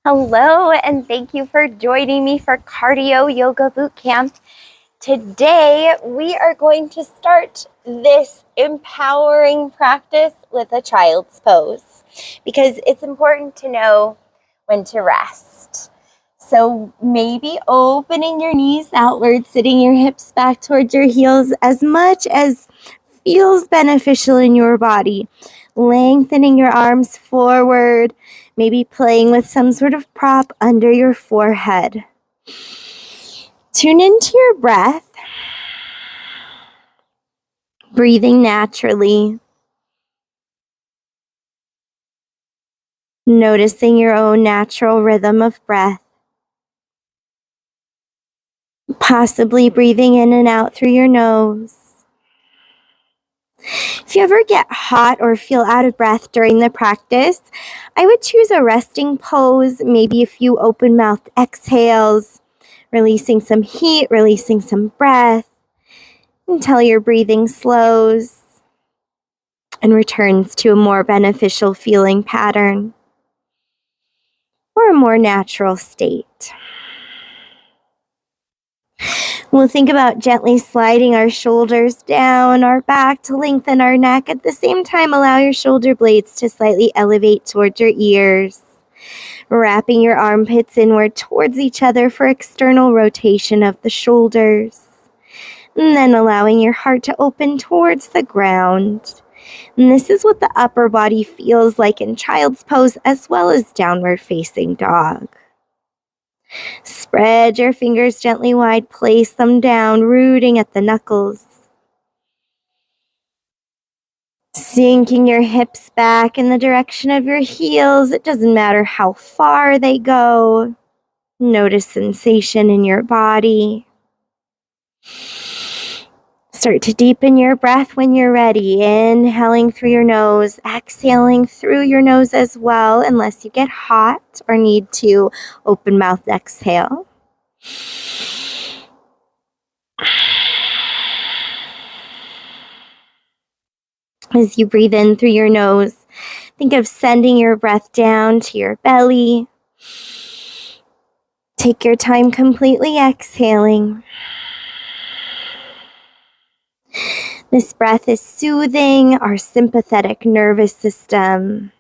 Hello, and thank you for joining me for Cardio Yoga Bootcamp. Today, we are going to start this empowering practice with a child's pose because it's important to know when to rest. So maybe opening your knees outward, sitting your hips back towards your heels as much as feels beneficial in your body. Lengthening your arms forward, maybe playing with some sort of prop under your forehead. Tune into your breath, breathing naturally, noticing your own natural rhythm of breath, possibly breathing in and out through your nose. If you ever get hot or feel out of breath during the practice, I would choose a resting pose, maybe a few open-mouthed exhales, releasing some heat, releasing some breath, until your breathing slows and returns to a more beneficial feeling pattern or a more natural state. We'll think about gently sliding our shoulders down our back to lengthen our neck. At the same time, allow your shoulder blades to slightly elevate towards your ears, wrapping your armpits inward towards each other for external rotation of the shoulders, and then allowing your heart to open towards the ground. And this is what the upper body feels like in child's pose as well as downward facing dog. Spread your fingers gently wide, place them down, rooting at the knuckles. Sinking your hips back in the direction of your heels. It doesn't matter how far they go. Notice sensation in your body. Start to deepen your breath when you're ready. Inhaling through your nose, exhaling through your nose as well, unless you get hot or need to open mouth exhale. As you breathe in through your nose, think of sending your breath down to your belly. Take your time completely exhaling. This breath is soothing our sympathetic nervous system.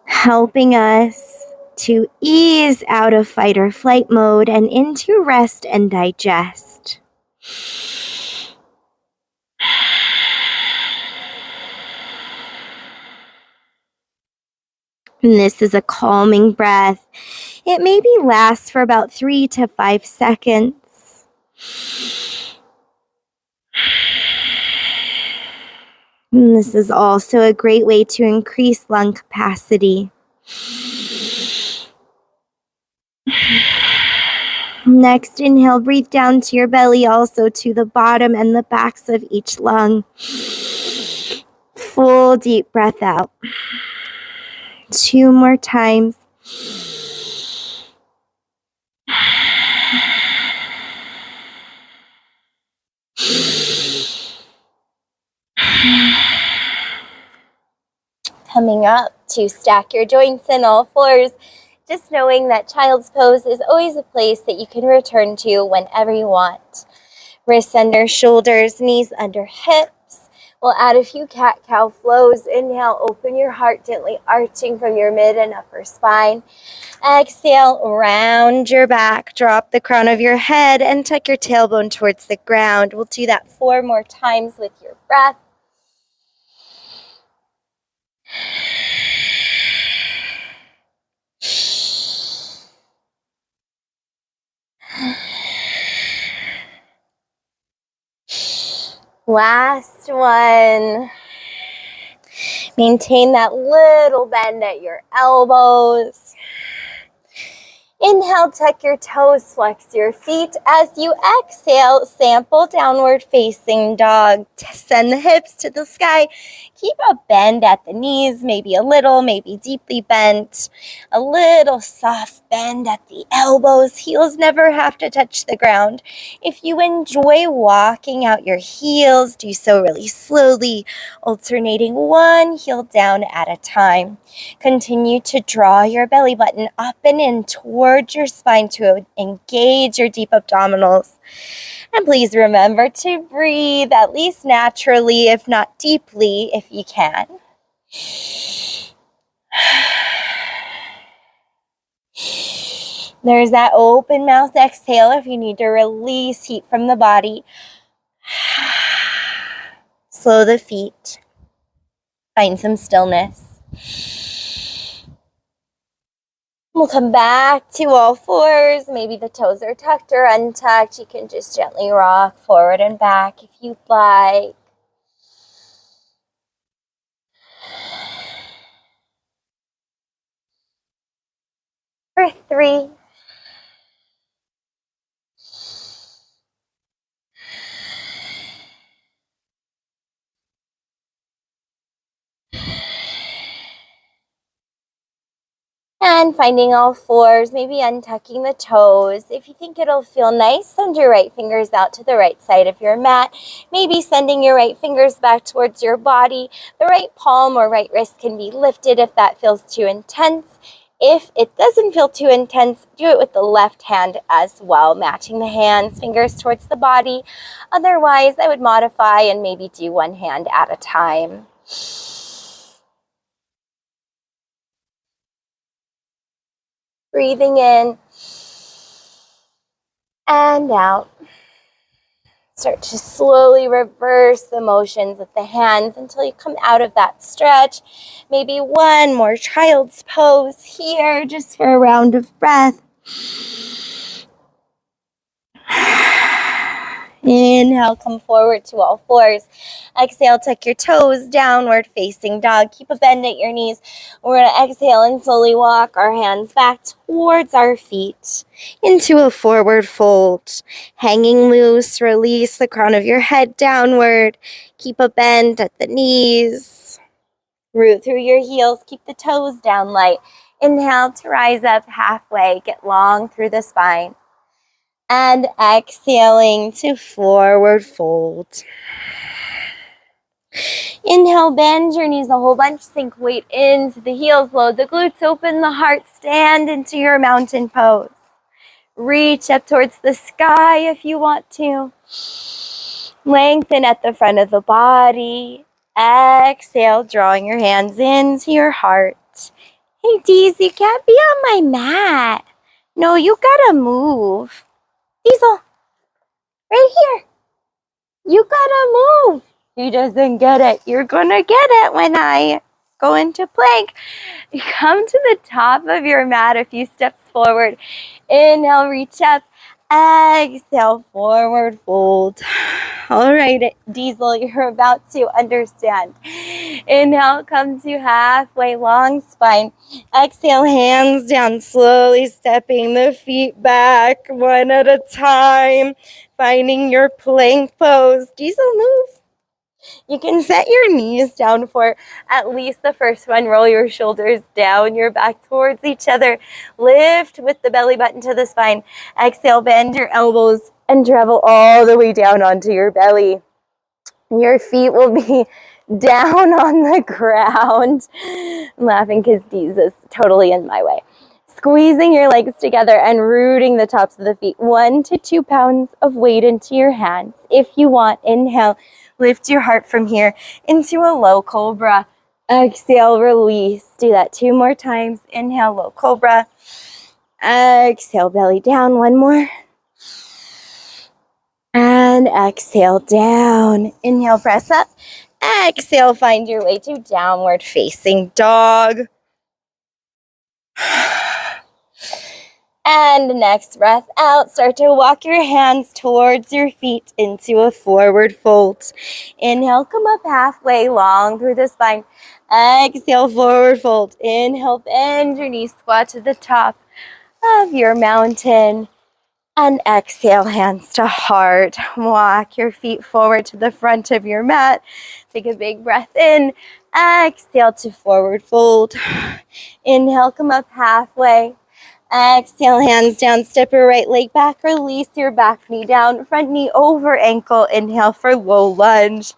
Helping us to ease out of fight or flight mode and into rest and digest. And this is a calming breath. It maybe lasts for about 3 to 5 seconds. And this is also a great way to increase lung capacity. Next, inhale, breathe down to your belly, also to the bottom and the backs of each lung. Full deep breath out. 2 more times. Coming up to stack your joints in all fours, just knowing that child's pose is always a place that you can return to whenever you want. Wrists under shoulders, knees under hips. We'll add a few cat-cow flows. Inhale, open your heart, gently arching from your mid and upper spine. Exhale, round your back, drop the crown of your head, and tuck your tailbone towards the ground. We'll do that 4 more times with your breath. Last one. Maintain that little bend at your elbows. Inhale, tuck your toes, flex your feet. As you exhale, sample downward facing dog. Send the hips to the sky. Keep a bend at the knees, maybe a little, maybe deeply bent. A little soft bend at the elbows. Heels never have to touch the ground. If you enjoy walking out your heels, do so really slowly, alternating one heel down at a time. Continue to draw your belly button up and in towards your spine to engage your deep abdominals. And please remember to breathe at least naturally, if not deeply, if you can. There's that open mouth exhale if you need to release heat from the body. Slow the feet. Find some stillness. We'll come back to all fours. Maybe the toes are tucked or untucked. You can just gently rock forward and back if you'd like. For 3. And finding all fours, maybe untucking the toes. If you think it'll feel nice, send your right fingers out to the right side of your mat. Maybe sending your right fingers back towards your body. The right palm or right wrist can be lifted if that feels too intense. If it doesn't feel too intense, do it with the left hand as well, matching the hands, fingers towards the body. Otherwise, I would modify and maybe do one hand at a time. Breathing in and out. Start to slowly reverse the motions with the hands until you come out of that stretch. Maybe one more child's pose here just for a round of breath. Inhale, come forward to all fours. Exhale, tuck your toes, downward facing dog. Keep a bend at your knees. We're going to exhale and slowly walk our hands back towards our feet into a forward fold. Hanging loose, release the crown of your head downward. Keep a bend at the knees. Root through your heels. Keep the toes down light. Inhale to rise up halfway. Get long through the spine. And exhaling to forward fold. Inhale, bend your knees a whole bunch. Sink weight into the heels. Load the glutes. Open the heart. Stand into your mountain pose. Reach up towards the sky if you want to. Lengthen at the front of the body. Exhale, drawing your hands into your heart. Hey, Deez, you can't be on my mat. No, you gotta move. Diesel, right here. You gotta move. He doesn't get it. You're gonna get it when I go into plank. Come to the top of your mat a few steps forward. Inhale, reach up. Exhale, forward fold. All right, Diesel, you're about to understand. Inhale, come to halfway, long spine. Exhale, hands down, slowly stepping the feet back one at a time. Finding your plank pose. Diesel, move. You can set your knees down for at least the first one. Roll your shoulders down, your back towards each other. Lift with the belly button to the spine. Exhale, bend your elbows and travel all the way down onto your belly. Your feet will be down on the ground. I'm laughing because Deez is totally in my way. Squeezing your legs together and rooting the tops of the feet. 1 to 2 pounds of weight into your hands. If you want, inhale. Lift your heart from here into a low cobra. Exhale, release. Do that 2 more times. Inhale, low cobra. Exhale, belly down. 1 more. And exhale, down. Inhale, press up. Exhale, find your way to downward facing dog. And next breath out, start to walk your hands towards your feet into a forward fold. Inhale, come up halfway, long through the spine. Exhale, forward fold. Inhale, bend your knees, squat to the top. of your mountain. And exhale, hands to heart. Walk your feet forward to the front of your mat. Take a big breath in. Exhale to forward fold. Inhale, come up halfway. Exhale, hands down. Step your right leg back. Release your back knee down. Front knee over ankle. Inhale for low lunge.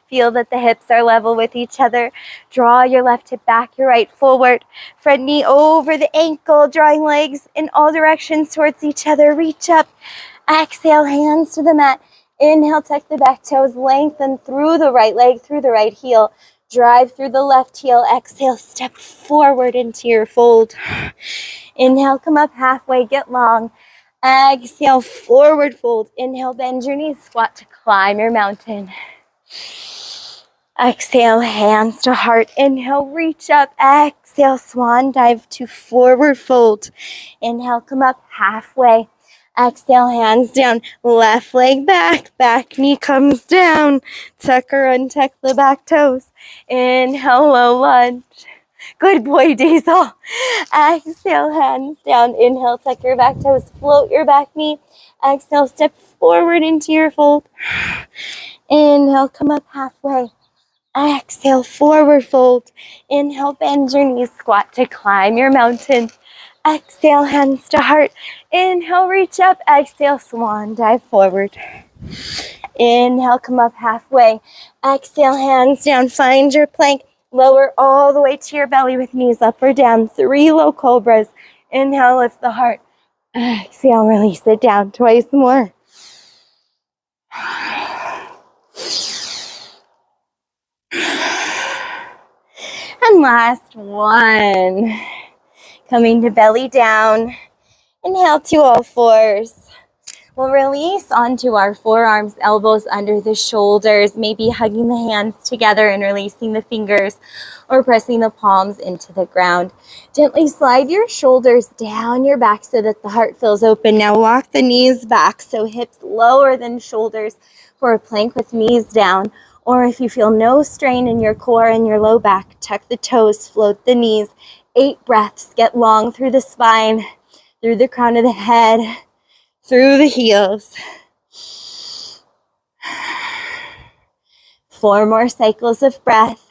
Feel that the hips are level with each other. Draw your left hip back, your right forward. Front knee over the ankle, drawing legs in all directions towards each other. Reach up. Exhale, hands to the mat. Inhale, tuck the back toes, lengthen through the right leg, through the right heel. Drive through the left heel. Exhale, step forward into your fold. Inhale, come up halfway, get long. Exhale, forward fold. Inhale, bend your knees, squat to climb your mountain. Exhale, hands to heart. Inhale, reach up. Exhale, swan dive to forward fold. Inhale, come up halfway. Exhale, hands down. Left leg back. Back knee comes down. Tuck or untuck the back toes. Inhale, low lunge. Good boy, Diesel. Exhale, hands down. Inhale, tuck your back toes. Float your back knee. Exhale, step forward into your fold. Inhale, come up halfway. Exhale, forward fold. Inhale, bend your knees, squat to climb your mountain. Exhale, hands to heart. Inhale, reach up. Exhale, swan dive forward. Inhale, come up halfway. Exhale, hands down. Find your plank. Lower all the way to your belly with knees up or down. 3 low cobras. Inhale, lift the heart. Exhale, release it down. Twice more. And last one. Coming to belly down. Inhale to all fours. We'll release onto our forearms, elbows under the shoulders, maybe hugging the hands together and releasing the fingers or pressing the palms into the ground. Gently slide your shoulders down your back so that the heart feels open. Now walk the knees back so hips lower than shoulders for a plank with knees down. Or if you feel no strain in your core and your low back, tuck the toes, float the knees. 8 breaths, get long through the spine, through the crown of the head, through the heels. 4 more cycles of breath.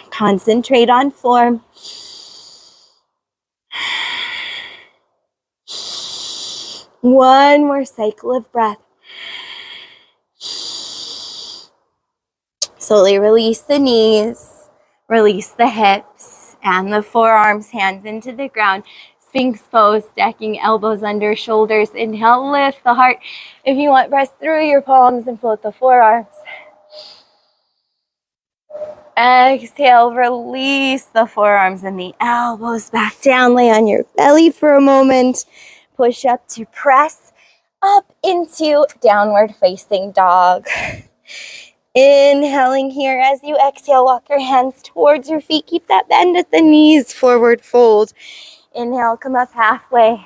Concentrate on form. One more cycle of breath. Slowly release the knees, release the hips and the forearms, hands into the ground. Sphinx pose, stacking elbows under shoulders. Inhale, lift the heart. If you want, press through your palms and float the forearms. Exhale, release the forearms and the elbows back down. Lay on your belly for a moment. Push up to press up into downward facing dog. Inhaling here as you exhale, walk your hands towards your feet. Keep that bend at the knees, forward fold. Inhale, come up halfway.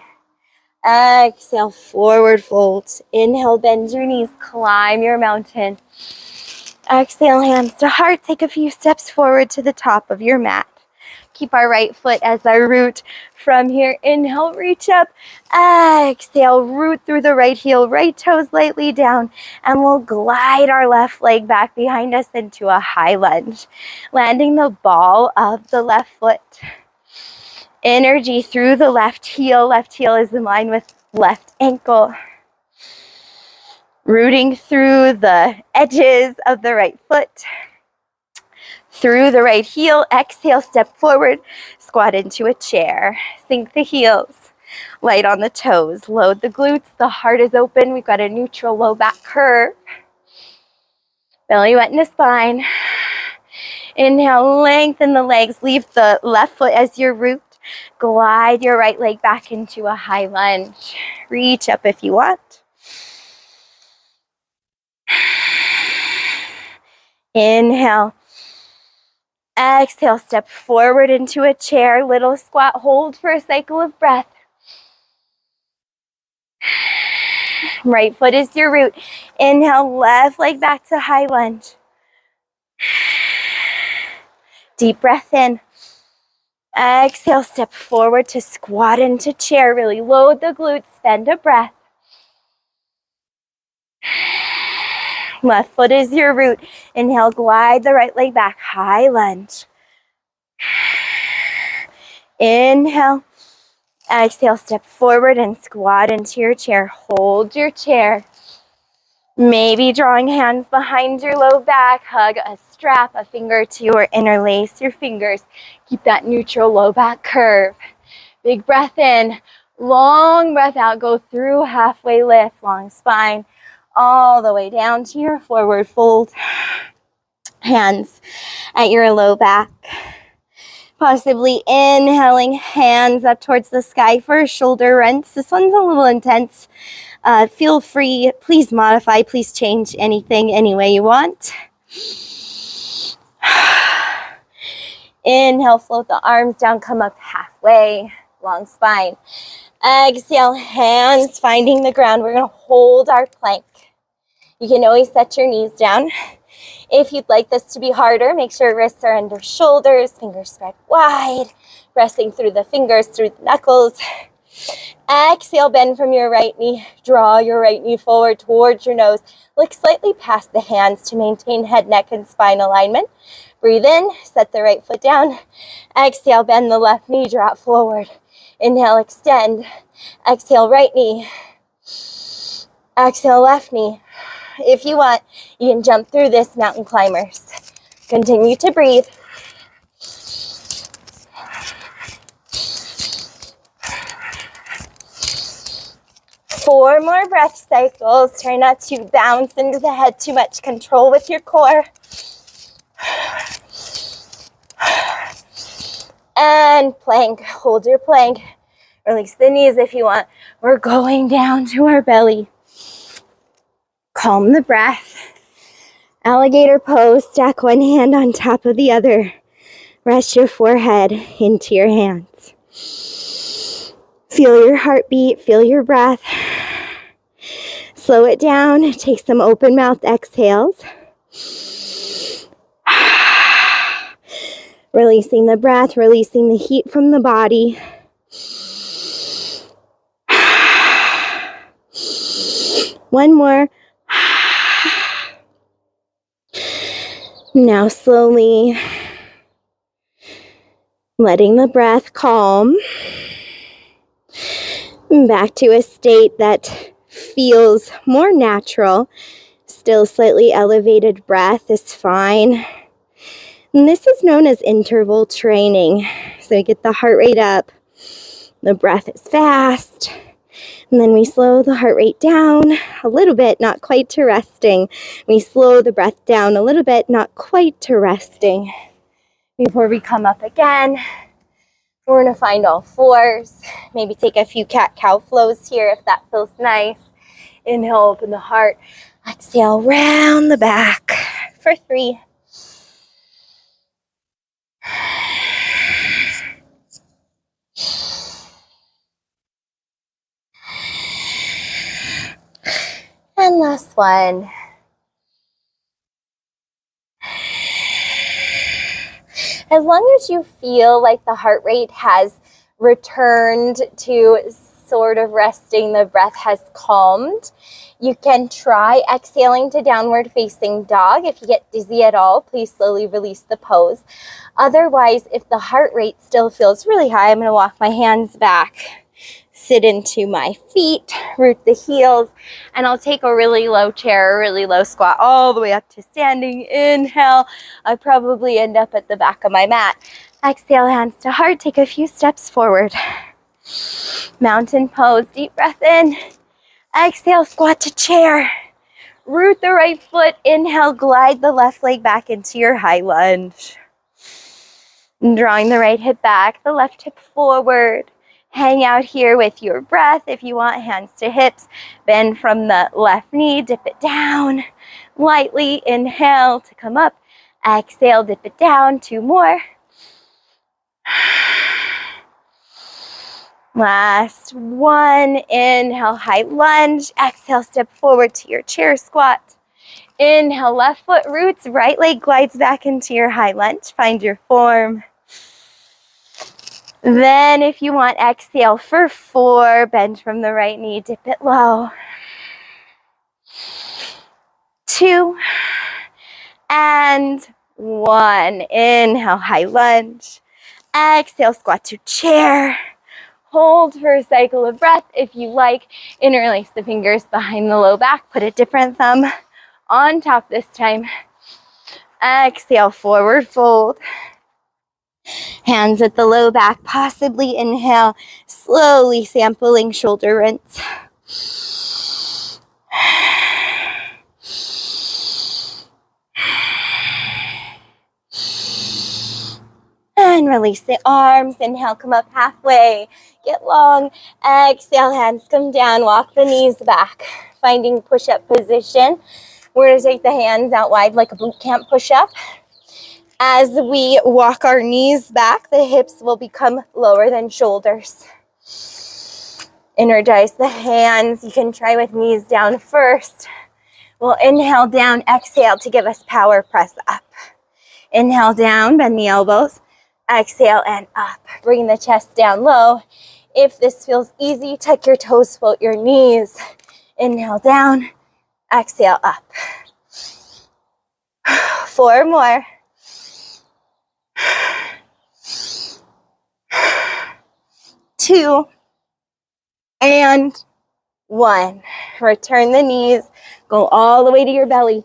Exhale, forward fold. Inhale, bend your knees, climb your mountain. Exhale, hands to heart. Take a few steps forward to the top of your mat. Keep our right foot as our root. From here, inhale, reach up. Exhale, root through the right heel, right toes lightly down. And we'll glide our left leg back behind us into a high lunge. Landing the ball of the left foot. Energy through the left heel. Left heel is in line with left ankle. Rooting through the edges of the right foot. Through the right heel, exhale, step forward, squat into a chair. Sink the heels, light on the toes, load the glutes, the heart is open. We've got a neutral low back curve. Belly wet in the spine. Inhale, lengthen the legs, leave the left foot as your root. Glide your right leg back into a high lunge. Reach up if you want. Inhale. Exhale, step forward into a chair, little squat, hold for a cycle of breath. Right foot is your root. Inhale, left leg back to high lunge. Deep breath in. Exhale, step forward to squat into chair. Really load the glutes, spend a breath. Left foot is your root. Inhale, glide the right leg back, high lunge. Inhale. Exhale, step forward and squat into your chair. Hold your chair. Maybe drawing hands behind your low back. Hug a strap, a finger to or interlace your fingers. Keep that neutral low back curve. Big breath in. Long breath out. Go through halfway lift. Long spine. All the way down to your forward fold. Hands at your low back. Possibly inhaling, hands up towards the sky for a shoulder rinse. This one's a little intense. Feel free, please modify, please change anything any way you want. Inhale, float the arms down, come up halfway, long spine. Exhale, hands finding the ground. We're going to hold our plank. You can always set your knees down. If you'd like this to be harder, make sure wrists are under shoulders, fingers spread wide, pressing through the fingers, through the knuckles. Exhale, bend from your right knee. Draw your right knee forward towards your nose. Look slightly past the hands to maintain head, neck, and spine alignment. Breathe in, set the right foot down. Exhale, bend the left knee, drop forward. Inhale, extend. Exhale, right knee. Exhale, left knee. If you want, you can jump through this, mountain climbers. Continue to breathe. Four more breath cycles. Try not to bounce into the head too much. Control with your core. And plank. Hold your plank. Release the knees if you want. We're going down to our belly. Calm the breath. Alligator pose. Stack one hand on top of the other. Rest your forehead into your hands. Feel your heartbeat. Feel your breath. Slow it down. Take some open mouth exhales. Releasing the breath. Releasing the heat from the body. One more. Now slowly letting the breath calm. Back to a state that feels more natural. Still slightly elevated breath is fine. And this is known as interval training. So we get the heart rate up. The breath is fast. And then we slow the heart rate down a little bit, not quite to resting. We slow the breath down a little bit, not quite to resting. Before we come up again, we're going to find all fours. Maybe take a few cat-cow flows here if that feels nice. Inhale, open the heart. Exhale, round the back for 3. And last one. As long as you feel like the heart rate has returned to sort of resting, the breath has calmed, you can try exhaling to downward facing dog. If you get dizzy at all, please slowly release the pose. Otherwise, if the heart rate still feels really high, I'm going to walk my hands back. Sit into my feet, root the heels, and I'll take a really low chair, a really low squat, all the way up to standing. Inhale, I probably end up at the back of my mat. Exhale, hands to heart, take a few steps forward. Mountain pose, deep breath in. Exhale, squat to chair. Root the right foot, inhale, glide the left leg back into your high lunge. Drawing the right hip back, the left hip forward. Hang out here with your breath. If you want, hands to hips. Bend from the left knee. Dip it down. Lightly inhale to come up. Exhale, dip it down. 2 more. Last one. Inhale, high lunge. Exhale, step forward to your chair squat. Inhale, left foot roots. Right leg glides back into your high lunge. Find your form. Then if you want, exhale for 4, bend from the right knee, dip it low. 2 and 1. Inhale, high lunge. Exhale, squat to chair. Hold for a cycle of breath. If you like, interlace the fingers behind the low back. Put a different thumb on top this time. Exhale, forward fold. Hands at the low back, possibly inhale, slowly sampling shoulder rinse. And release the arms. Inhale, come up halfway. Get long. Exhale, hands come down. Walk the knees back. Finding push-up position. We're going to take the hands out wide like a boot camp push-up. As we walk our knees back, the hips will become lower than shoulders. Energize the hands. You can try with knees down first. We'll inhale down, exhale to give us power, press up. Inhale down, bend the elbows. Exhale and up. Bring the chest down low. If this feels easy, tuck your toes, float your knees. Inhale down, exhale up. 4 more. 2 and 1. Return the knees. Go all the way to your belly.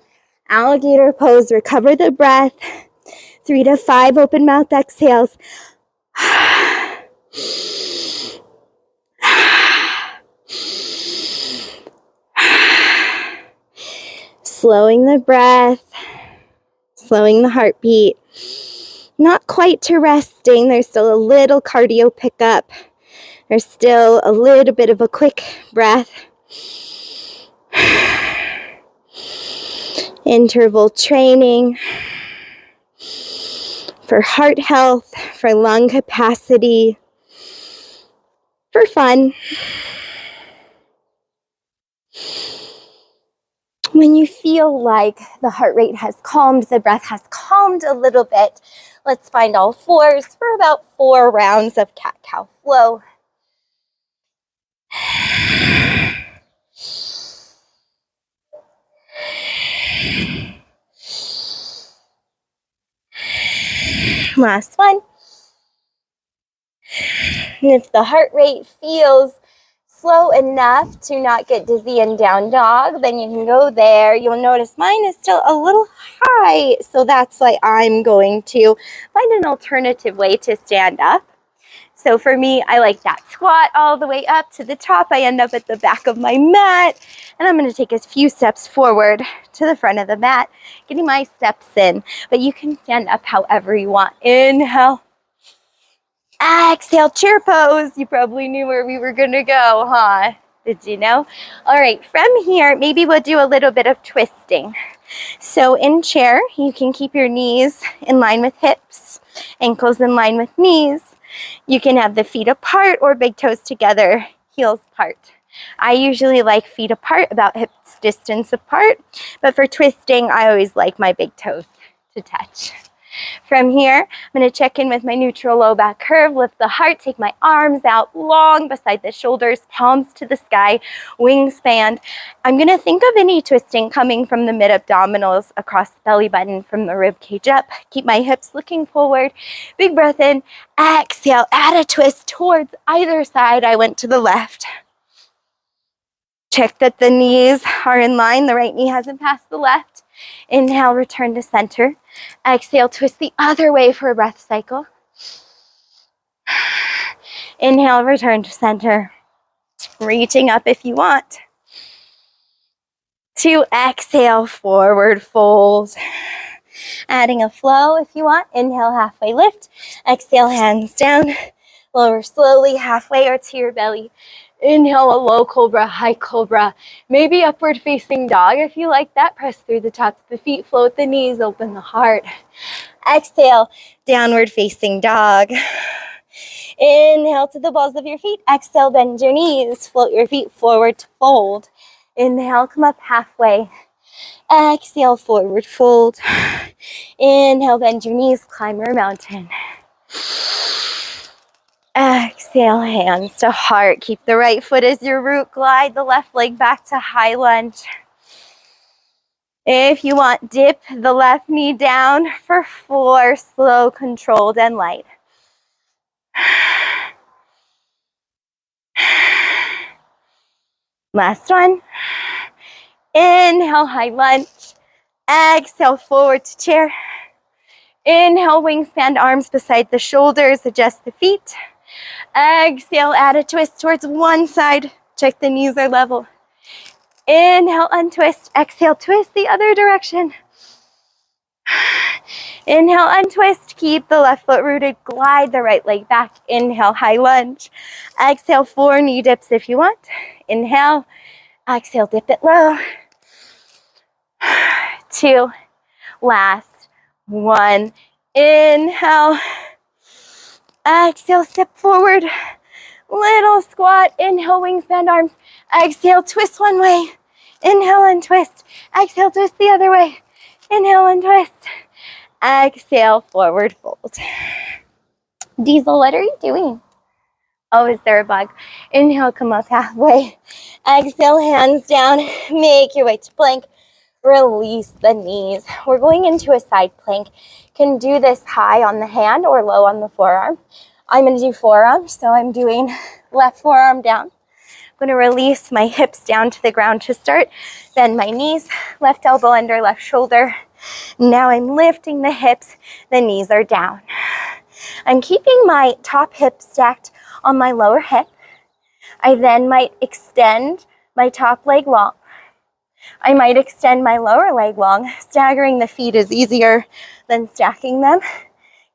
Alligator pose. Recover the breath. 3 to 5 open mouth exhales. Slowing the breath. Slowing the heartbeat. Not quite to resting. There's still a little cardio pickup. There's still a little bit of a quick breath. Interval training for heart health, for lung capacity, for fun. When you feel like the heart rate has calmed, the breath has calmed a little bit, let's find all fours for about 4 rounds of cat-cow flow. Last one. And if the heart rate feels slow enough to not get dizzy in down dog, then you can go there. You'll notice mine is still a little high, so that's why I'm going to find an alternative way to stand up. So for me, I like that squat all the way up to the top. I end up at the back of my mat, and I'm going to take a few steps forward to the front of the mat, getting my steps in. But you can stand up however you want. Inhale. Exhale, chair pose. You probably knew where we were going to go, huh? Did you know? All right, from here, maybe we'll do a little bit of twisting. So in chair, you can keep your knees in line with hips, ankles in line with knees. You can have the feet apart or big toes together, heels apart. I usually like feet apart, about hips distance apart, but for twisting, I always like my big toes to touch. From here, I'm going to check in with my neutral low back curve, lift the heart, take my arms out long beside the shoulders, palms to the sky, wingspan. I'm going to think of any twisting coming from the mid-abdominals across the belly button from the rib cage up. Keep my hips looking forward. Big breath in. Exhale, add a twist towards either side. I went to the left. Check that the knees are in line. The right knee hasn't passed the left. Inhale, return to center. Exhale, twist the other way for a breath cycle. Inhale, return to center. Reaching up if you want. To exhale, forward fold. Adding a flow if you want. Inhale, halfway lift. Exhale, hands down. Lower slowly, halfway or to your belly. Inhale, a low cobra, high cobra. Maybe upward facing dog if you like that. Press through the tops of the feet, float the knees, open the heart. Exhale, downward facing dog. Inhale to the balls of your feet. Exhale, bend your knees, float your feet forward to fold. Inhale, come up halfway. Exhale, forward fold. Inhale, bend your knees, climb your mountain. Exhale, hands to heart. Keep the right foot as your root. Glide the left leg back to high lunge. If you want, dip the left knee down for 4, slow, controlled, and light. Last one. Inhale, high lunge. Exhale, forward to chair. Inhale, wingspan arms beside the shoulders. Adjust the feet. Exhale, add a twist towards one side. Check the knees are level. Inhale, untwist. Exhale, twist the other direction. Inhale, untwist. Keep the left foot rooted. Glide the right leg back. Inhale, high lunge. Exhale, 4 knee dips if you want. Inhale. Exhale, dip it low. 2. Last. 1. Inhale. Exhale, step forward. Little squat. Inhale, wingspan arms. Exhale, twist one way. Inhale and twist. Exhale, twist the other way. Inhale and twist. Exhale, forward fold. Diesel, what are you doing? Oh, is there a bug? Inhale, come up halfway. Exhale, hands down. Make your way to plank. Release the knees. We're going into a side plank. Can do this high on the hand or low on the forearm. I'm going to do forearm, so I'm doing left forearm down. I'm going to release my hips down to the ground to start. Bend my knees, left elbow under left shoulder. Now I'm lifting the hips, the knees are down. I'm keeping my top hip stacked on my lower hip. I then might extend my top leg long. I might extend my lower leg long. Staggering the feet is easier than stacking them.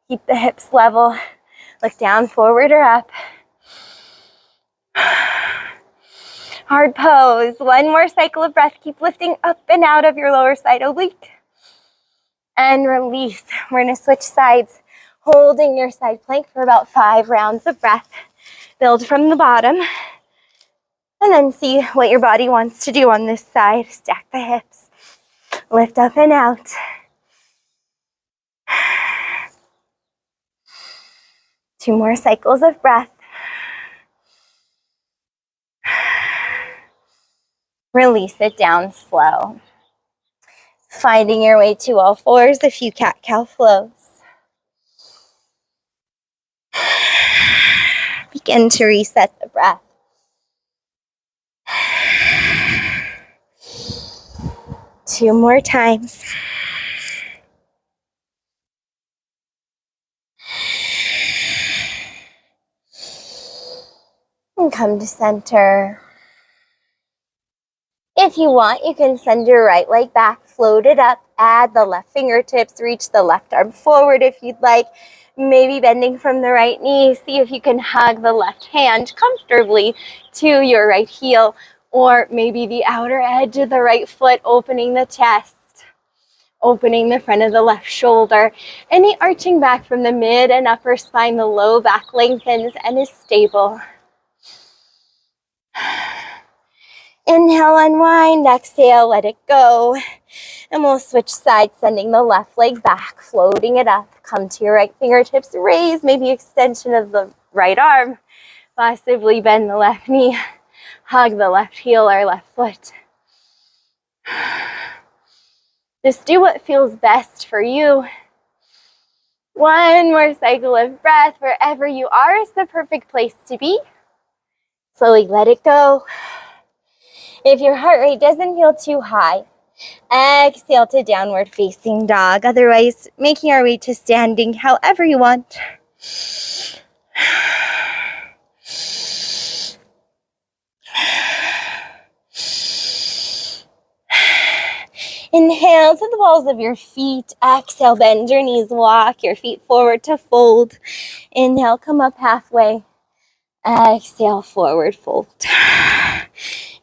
Keep the hips level. Look down, forward or up. Hard pose. One more cycle of breath. Keep lifting up and out of your lower side oblique. And release. We're going to switch sides, holding your side plank for about 5 rounds of breath. Build from the bottom. And then see what your body wants to do on this side. Stack the hips. Lift up and out. Two more cycles of breath. Release it down slow. Finding your way to all fours, a few cat-cow flows. Begin to reset the breath. Two more times. And come to center. If you want, you can send your right leg back, float it up, add the left fingertips, reach the left arm forward if you'd like. Maybe bending from the right knee, see if you can hug the left hand comfortably to your right heel, or maybe the outer edge of the right foot, opening the chest, opening the front of the left shoulder. Any arching back from the mid and upper spine, the low back lengthens and is stable. Inhale, unwind. Exhale, let it go. And we'll switch sides, sending the left leg back, floating it up. Come to your right fingertips, raise, maybe extension of the right arm. Possibly bend the left knee, hug the left heel or left foot. Just do what feels best for you. One more cycle of breath. Wherever you are is the perfect place to be. Slowly let it go. If your heart rate doesn't feel too high, exhale to downward facing dog. Otherwise, making our way to standing however you want. Inhale to the balls of your feet. Exhale, bend your knees, walk your feet forward to fold. Inhale, come up halfway. Exhale, forward fold.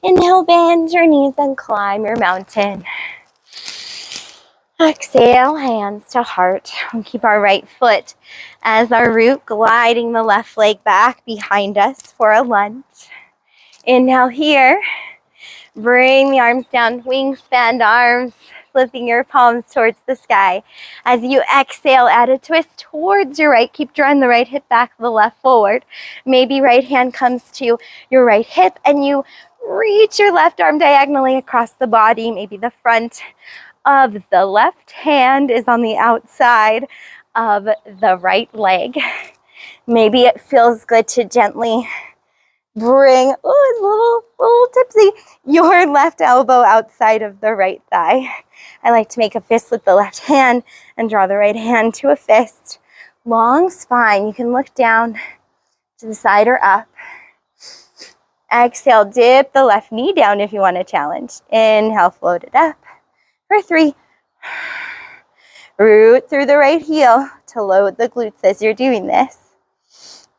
Inhale, bend your knees and climb your mountain. Exhale, hands to heart. We'll keep our right foot as our root, gliding the left leg back behind us for a lunge. Inhale here. Bring the arms down, wingspan arms flipping your palms towards the sky. As you exhale, add a twist towards your right. Keep drawing the right hip back, the left forward. Maybe right hand comes to your right hip and you reach your left arm diagonally across the body. Maybe the front of the left hand is on the outside of the right leg. Maybe it feels good to gently bring, oh, it's a little tipsy, your left elbow outside of the right thigh. I like to make a fist with the left hand and draw the right hand to a fist. Long spine. You can look down to the side or up. Exhale, dip the left knee down if you want a challenge. Inhale, float it up for 3. Root through the right heel to load the glutes as you're doing this.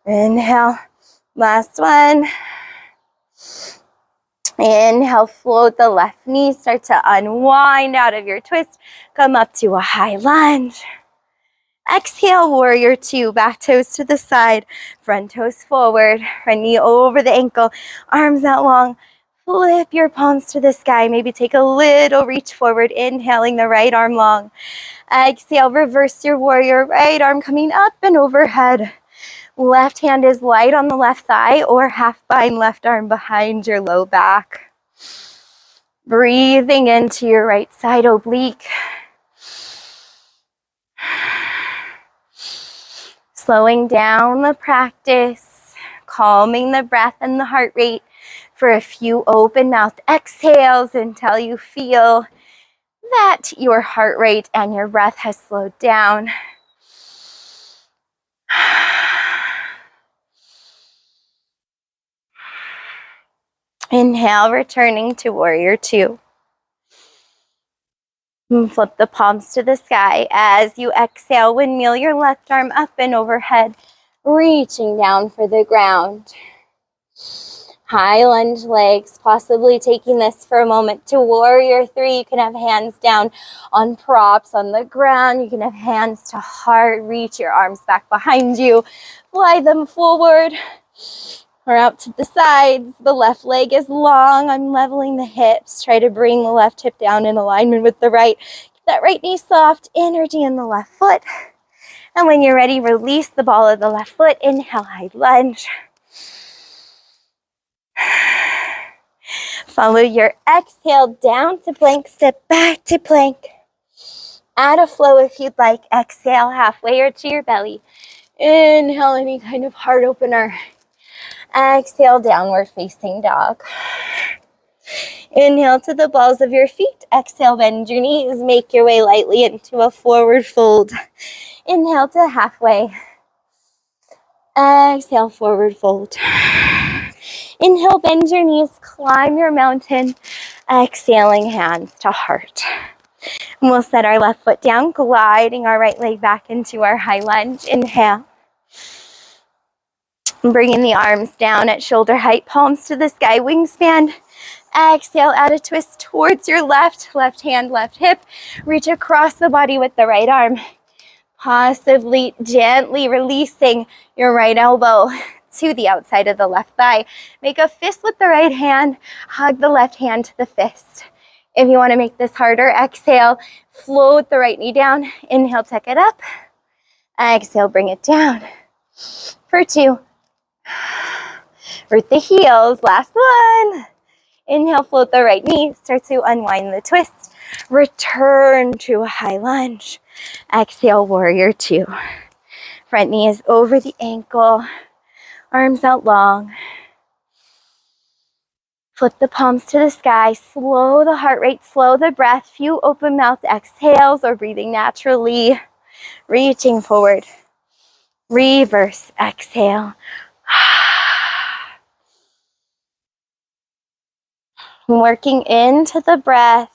Inhale, last one. Inhale, float the left knee, start to unwind out of your twist. Come up to a high lunge. Exhale, warrior 2, back toes to the side, front toes forward, front knee over the ankle, arms out long. Flip your palms to the sky. Maybe take a little reach forward, inhaling the right arm long. Exhale, reverse your warrior, right arm coming up and overhead. Left hand is light on the left thigh or half bind left arm behind your low back. Breathing into your right side oblique. Slowing down the practice, calming the breath and the heart rate for a few open mouth exhales until you feel that your heart rate and your breath has slowed down. Inhale, returning to warrior 2. And flip the palms to the sky. As you exhale, windmill your left arm up and overhead, reaching down for the ground. High lunge legs, possibly taking this for a moment to warrior 3. You can have hands down on props on the ground. You can have hands to heart. Reach your arms back behind you. Fly them forward or out to the sides. The left leg is long. I'm leveling the hips. Try to bring the left hip down in alignment with the right. Keep that right knee soft. Energy in the left foot. And when you're ready, release the ball of the left foot. Inhale, high lunge. Follow your exhale down to plank, step back to plank. Add a flow if you'd like. Exhale halfway or to your belly. Inhale, any kind of heart opener. Exhale, downward facing dog. Inhale to the balls of your feet. Exhale, bend your knees. Make your way lightly into a forward fold. Inhale to halfway. Exhale, forward fold. Inhale, bend your knees, climb your mountain. Exhaling, hands to heart. And we'll set our left foot down, gliding our right leg back into our high lunge. Inhale. Bringing the arms down at shoulder height, palms to the sky, wingspan. Exhale, add a twist towards your left hand, left hip. Reach across the body with the right arm. Possibly gently releasing your right elbow to the outside of the left thigh. Make a fist with the right hand. Hug the left hand to the fist. If you want to make this harder, exhale, float the right knee down. Inhale, tuck it up. Exhale, bring it down. For 2. Root the heels. Last one. Inhale, float the right knee. Start to unwind the twist. Return to a high lunge. Exhale, warrior 2. Front knee is over the ankle. Arms out long. Flip the palms to the sky. Slow the heart rate, slow the breath. Few open mouth exhales or breathing naturally. Reaching forward. Reverse exhale. Working into the breath.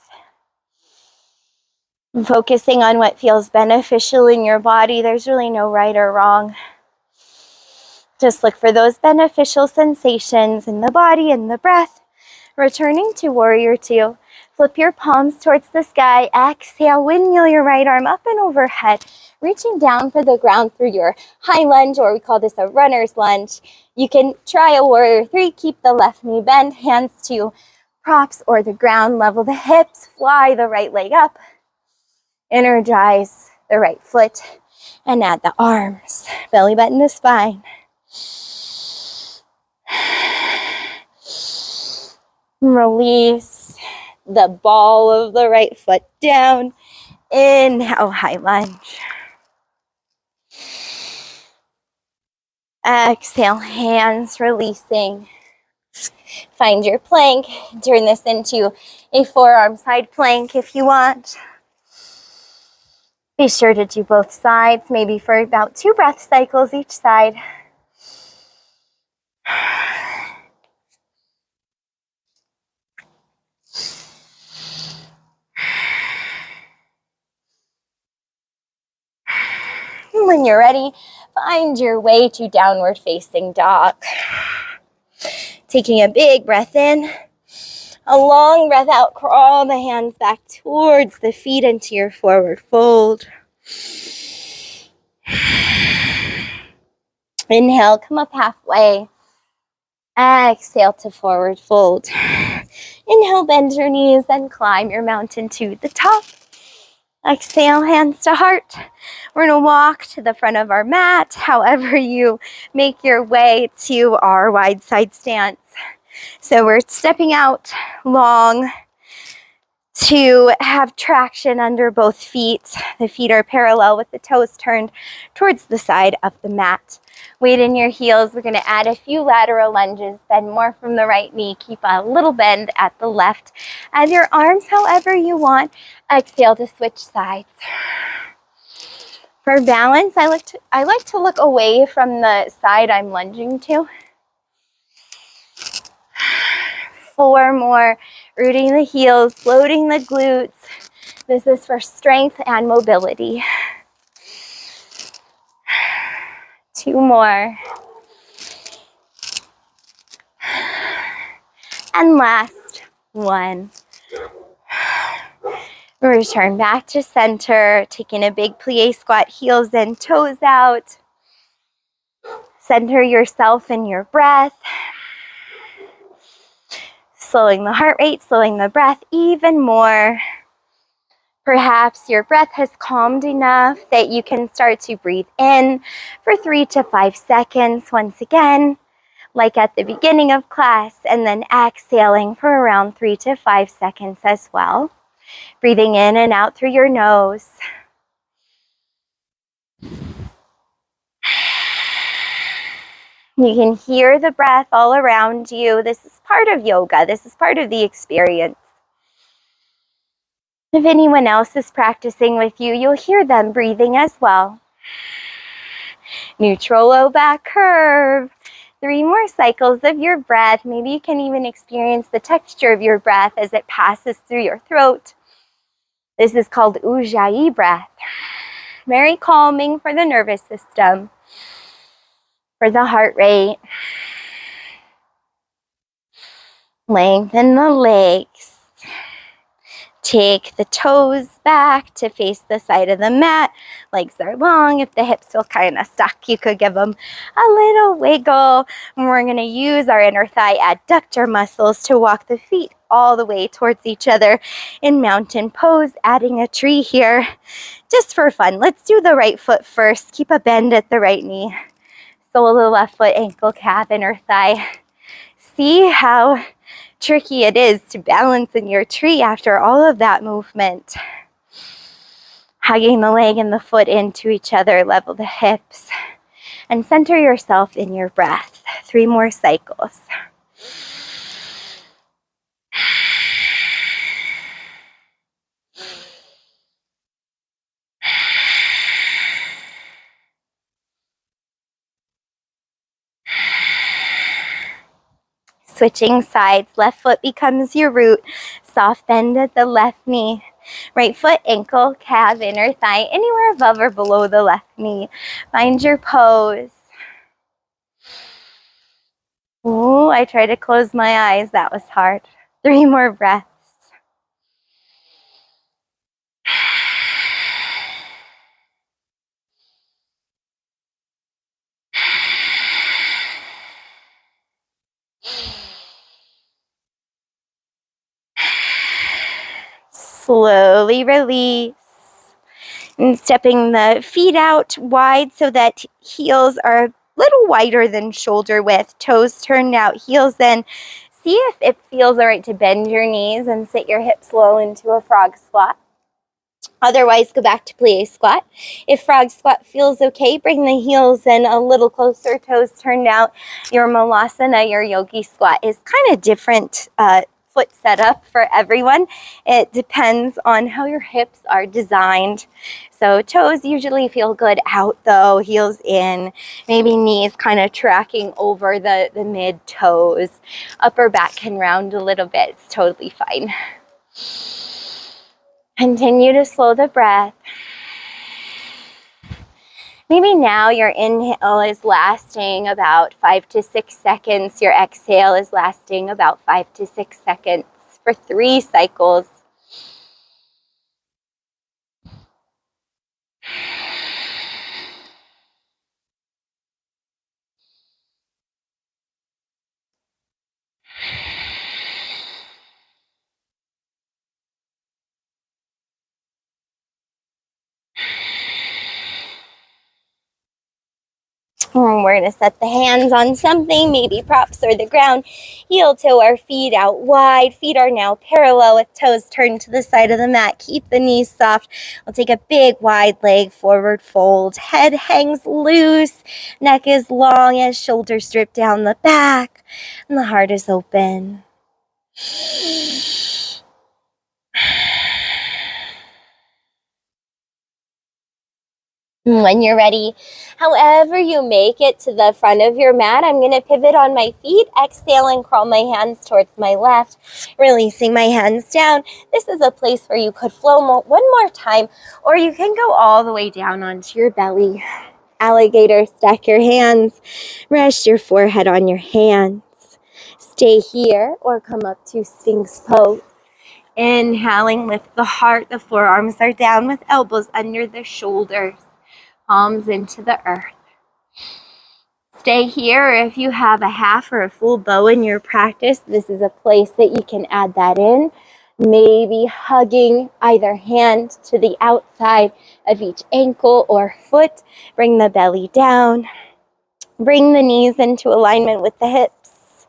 Focusing on what feels beneficial in your body. There's really no right or wrong. Just look for those beneficial sensations in the body and the breath. Returning to warrior 2. Flip your palms towards the sky. Exhale, windmill your right arm up and overhead. Reaching down for the ground through your high lunge, or we call this a runner's lunge. You can try a warrior 3. Keep the left knee bent, hands to props or the ground. Level the hips, fly the right leg up. Energize the right foot and add the arms. Belly button to spine. Release the ball of the right foot down. Inhale, high lunge. Exhale, hands releasing. Find your plank. Turn this into a forearm side plank if you want. Be sure to do both sides, maybe for about 2 breath cycles each side. When you're ready, find your way to downward facing dog. Taking a big breath in, a long breath out, crawl the hands back towards the feet into your forward fold. Inhale, come up halfway. Exhale to forward fold. Inhale, bend your knees, then climb your mountain to the top. Exhale, hands to heart. We're going to walk to the front of our mat, however you make your way to our wide side stance. So we're stepping out long to have traction under both feet. The feet are parallel with the toes turned towards the side of the mat. Weight in your heels. We're going to add a few lateral lunges, bend more from the right knee, keep a little bend at the left. Add your arms however you want. Exhale to switch sides. For balance, I like to look away from the side I'm lunging to. 4 more. Rooting the heels, floating the glutes. This is for strength and mobility. 2 more. And last 1. Return back to center, taking a big plie squat, heels in, toes out. Center yourself in your breath. Slowing the heart rate, slowing the breath even more. Perhaps your breath has calmed enough that you can start to breathe in for 3 to 5 seconds once again, like at the beginning of class, and then exhaling for around 3 to 5 seconds as well. Breathing in and out through your nose. You can hear the breath all around you. This is part of yoga. This is part of the experience. If anyone else is practicing with you, you'll hear them breathing as well. Neutral low back curve. 3 more cycles of your breath. Maybe you can even experience the texture of your breath as it passes through your throat. This is called Ujjayi breath. Very calming for the nervous system, for the heart rate. Lengthen the legs. Take the toes back to face the side of the mat. Legs are long. If the hips feel kind of stuck, you could give them a little wiggle. And we're going to use our inner thigh adductor muscles to walk the feet all the way towards each other in mountain pose, adding a tree here just for fun. Let's do the right foot first. Keep a bend at the right knee. Sole of the left foot, ankle, calf, inner thigh. See how tricky it is to balance in your tree after all of that movement. Hugging the leg and the foot into each other, level the hips, and center yourself in your breath. 3 more cycles. Switching sides, left foot becomes your root. Soft bend at the left knee. Right foot, ankle, calf, inner thigh, anywhere above or below the left knee. Find your pose. Ooh, I tried to close my eyes. That was hard. 3 more breaths. Slowly release. And stepping the feet out wide so that heels are a little wider than shoulder width. Toes turned out, heels in. See if it feels all right to bend your knees and sit your hips low into a frog squat. Otherwise, go back to plie squat. If frog squat feels okay, bring the heels in a little closer, toes turned out. Your malasana, your yogi squat, is kind of different foot setup for everyone. It depends on how your hips are designed. So toes usually feel good out though, heels in, maybe knees kind of tracking over the mid toes. Upper back can round a little bit, it's totally fine. Continue to slow the breath. Maybe now your inhale is lasting about 5 to 6 seconds. Your exhale is lasting about 5 to 6 seconds for 3 cycles. We're going to set the hands on something, maybe props or the ground. Heel toe our feet out wide. Feet are now parallel with toes turned to the side of the mat. Keep the knees soft. We'll take a big wide leg forward fold. Head hangs loose. Neck is long as shoulders drip down the back. And the heart is open. When you're ready, however you make it to the front of your mat, I'm going to pivot on my feet, exhale and crawl my hands towards my left, releasing my hands down. This is a place where you could flow one more time, or you can go all the way down onto your belly. Alligator, stack your hands, rest your forehead on your hands. Stay here or come up to Sphinx pose. Inhaling, lift the heart, the forearms are down with elbows under the shoulders. Palms into the earth. Stay here, or if you have a half or a full bow in your practice, this is a place that you can add that in. Maybe hugging either hand to the outside of each ankle or foot. Bring the belly down. Bring the knees into alignment with the hips.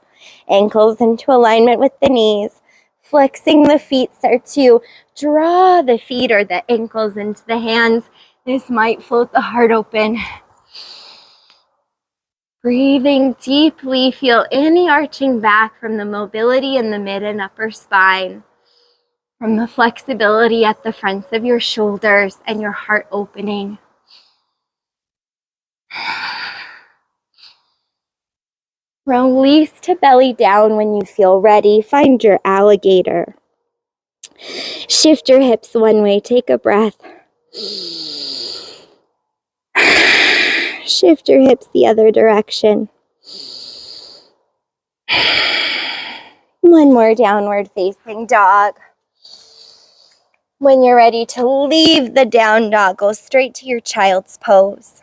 Ankles into alignment with the knees. Flexing the feet, start to draw the feet or the ankles into the hands. This might float the heart open. Breathing deeply, feel any arching back from the mobility in the mid and upper spine, from the flexibility at the fronts of your shoulders and your heart opening. Release to belly down when you feel ready. Find your alligator. Shift your hips one way. Take a breath. Shift your hips the other direction. One more downward facing dog. When you're ready to leave the down dog, go straight to your child's pose.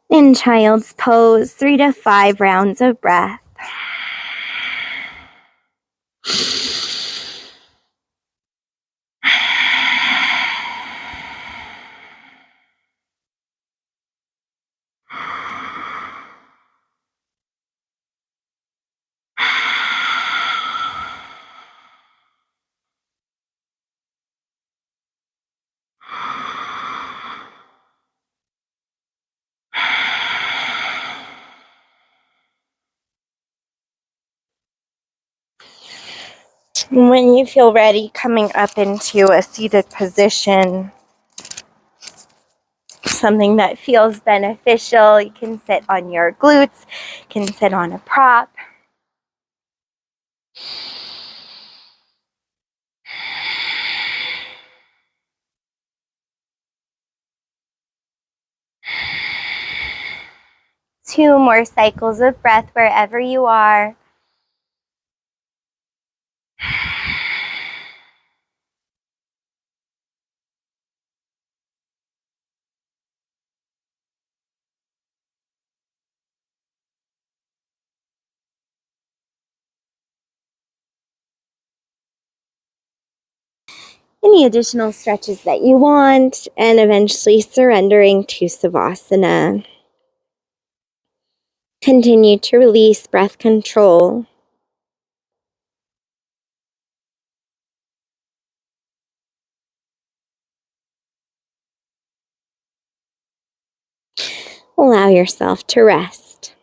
In child's pose, 3 to 5 rounds of breath. When you feel ready, coming up into a seated position, something that feels beneficial. You can sit on your glutes, you can sit on a prop. Two more cycles of breath wherever you are. any additional stretches that you want, and eventually surrendering to Savasana. Continue to release breath control. Allow yourself to rest.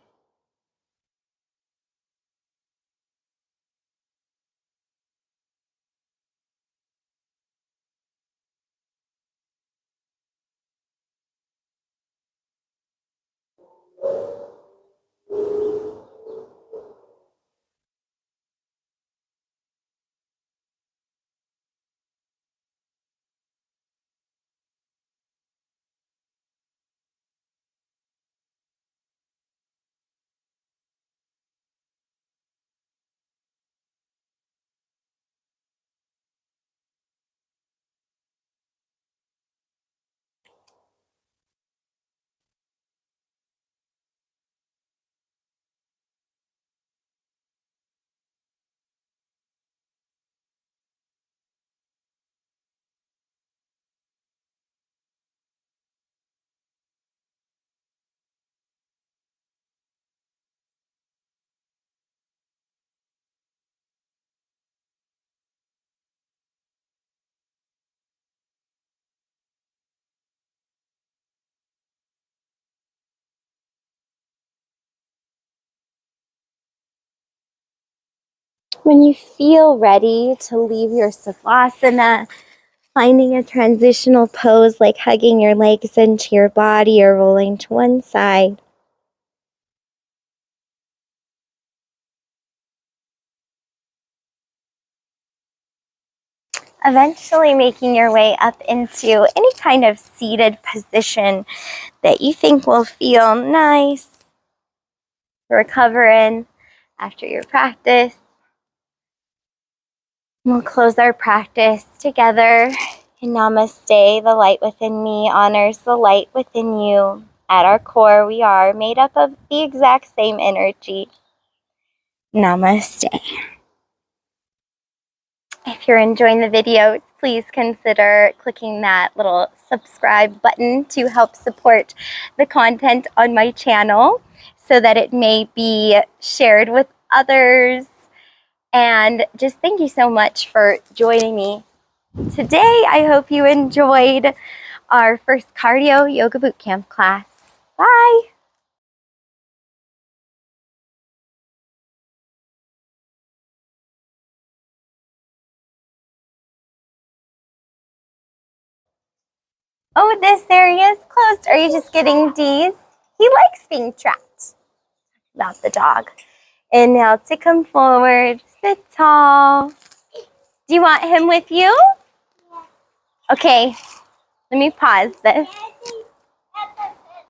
When you feel ready to leave your Savasana, finding a transitional pose like hugging your legs into your body or rolling to one side. Eventually making your way up into any kind of seated position that you think will feel nice. Recover in after your practice. We'll close our practice together in Namaste. The light within me honors the light within you. At our core, we are made up of the exact same energy. Namaste. If you're enjoying the videos, please consider clicking that little subscribe button to help support the content on my channel so that it may be shared with others. And just thank you so much for joining me today. I hope you enjoyed our first cardio yoga bootcamp class. Bye. Oh, this area is closed. Are you just getting D's? He likes being trapped. About the dog. Inhale to come forward. Sit tall. Do you want him with you? Okay, let me pause this.